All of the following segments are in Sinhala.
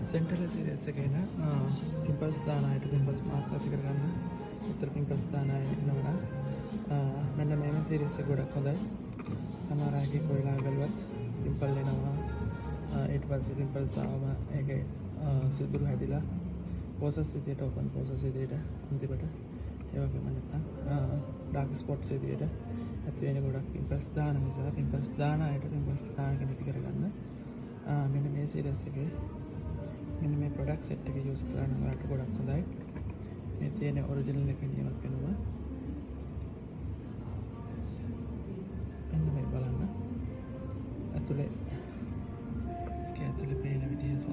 සෙන්ටරල් සීරීස් එකේ න පිම්පල්ස් දාන අයට පිම්පල්ස් මාක්ස් ඇති කරගන්න උත්තර පිම්පල්ස් දාන අය ඉන්නවා මෙන්න මේම සීරීස් එක ගොඩක් හොඳයි සමහර අයගේ කොයිලා ගලවත් පිම්පල් එනවා ඊට පස්සේ පිම්පල්ස් ආවම ඒකේ සිදුරු හැදිලා පෝසස් විදියට ඕපන් පෝසස් විදියට අන්තිමට ඒ වගේම නැත්තම් ඩාර්ක් ස්පොට්ස් විදියට ඇති වෙන ගොඩක් පිම්පල්ස් දාන නිසා පිම්පල්ස් දාන අයට පිම්පල්ස් දාන එක නැති කරගන්න මෙන්න මේ සීරීස් එකේ මෙන්න මේ ප්‍රොඩක්ට් සෙට් එක යූස් කරන වලට ගොඩක් හොඳයි මේ තියෙන ඔරිජිනල් එකේ නියමක් වෙනවා එන්න මේ බලන්න ඇතුලේ පේන විදිය සහ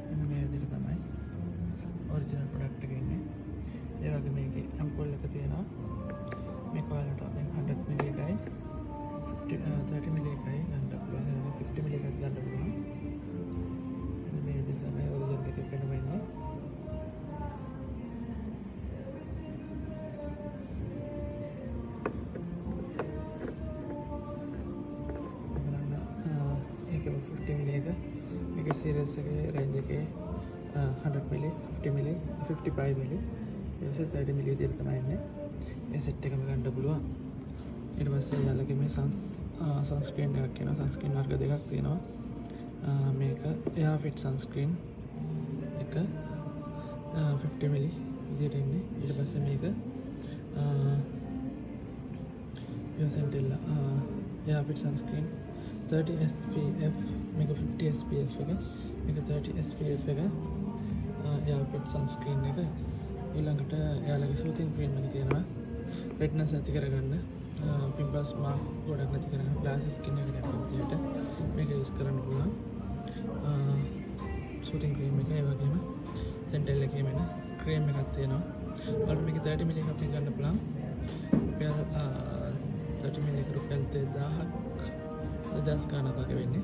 මෙන්න මේ විදිහට තමයි ඔරිජිනල් ප්‍රොඩක්ට් එක ඉන්නේ ඒ වගේ මේකේ ඇම්පල් එක තියෙනවා මේක වලට 100 ml එකයි 30 ml එකයි ගන්න පුළුවන් 50 ml එකක් ගන්න පුළුවන් මේ විදිහට තමයි ඔරිජිනල් එකේ පෙනෙන්නේ සීරීස් එකේ රේන්ජ් එකේ 100 ml 50 ml 55 ml ඊටසේ 30 ml විදිහට තමයි එන්නේ මේ සෙට් එකම ගන්න පුළුවන් ඊට පස්සේ යාළුවගේ මේ සන්ස්ක්‍රීන් එකක් කියනවා සන්ස්ක්‍රීන් වර්ග දෙකක් තියෙනවා මේක එයා ෆිට් සන්ස්ක්‍රීන් එක 50 ml විදිහට එන්නේ ඊට පස්සේ මේක යොසෙන්ටෙල්ලා එයා ෆිට් සන්ස්ක්‍රීන් 30 SPF මේක 50 SPF එක මේක 30 SPF එක එයා ෆිට් සන්ස්ක්‍රීන් එක ඊළඟට එයාලගේ සූතින් ක්‍රීම් එක තියෙනවා රෙඩ්නස් ඇති කරගන්න පිම්පල්ස් මාක් ගොඩක් නැති කරගන්න ග්ලාස් ස්කින් එක නැති විදියට මේක යූස් කරන්න පුළුවන් සූතින් ක්‍රීම් එක ඒ වගේම සෙන්ටෙල් එකේ මෙන්න ක්‍රීම් එකක් තියෙනවා ඔයාලට මේක 30 ml එකක් ගන්න පුළුවන් රුපියල් 30 ml එක රුපියල් 2000ක් 2000 ගානක් වගේ වෙන්නේ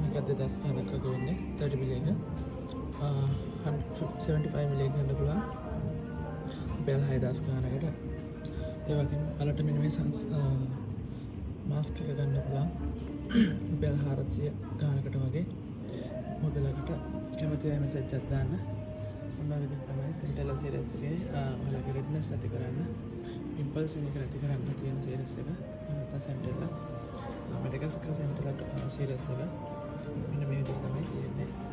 මේක 2000 ගානක් වගේ වෙන්නේ 30 ml එක 175 ml එක ගන්න පුළුවන් රුපියල් 6000 ගානකට ඒ වගේම ඔයාලට මෙන්න මේ මාස්ක් එක ගන්න පුළුවන් රුපියල් 400 ගානකට වගේ මොකලකට කැමති අය මෙසේජ් එකක් දාන්න ඔන්න විදිහට තමයි සෙන්ටරල් සීරීස් එකේ ඔයාලගේ රෙඩ්නස් නැති කරන්න පිම්පල්ස් එක නැති කරන්න තියෙන සීරීස් එක නැත්නම් සෙන්ටරල් මෙඩිකස්කර් සෙන්ටරල් සීරීස් එක මෙන්න මේ විදිහට තමයි තියෙන්නේ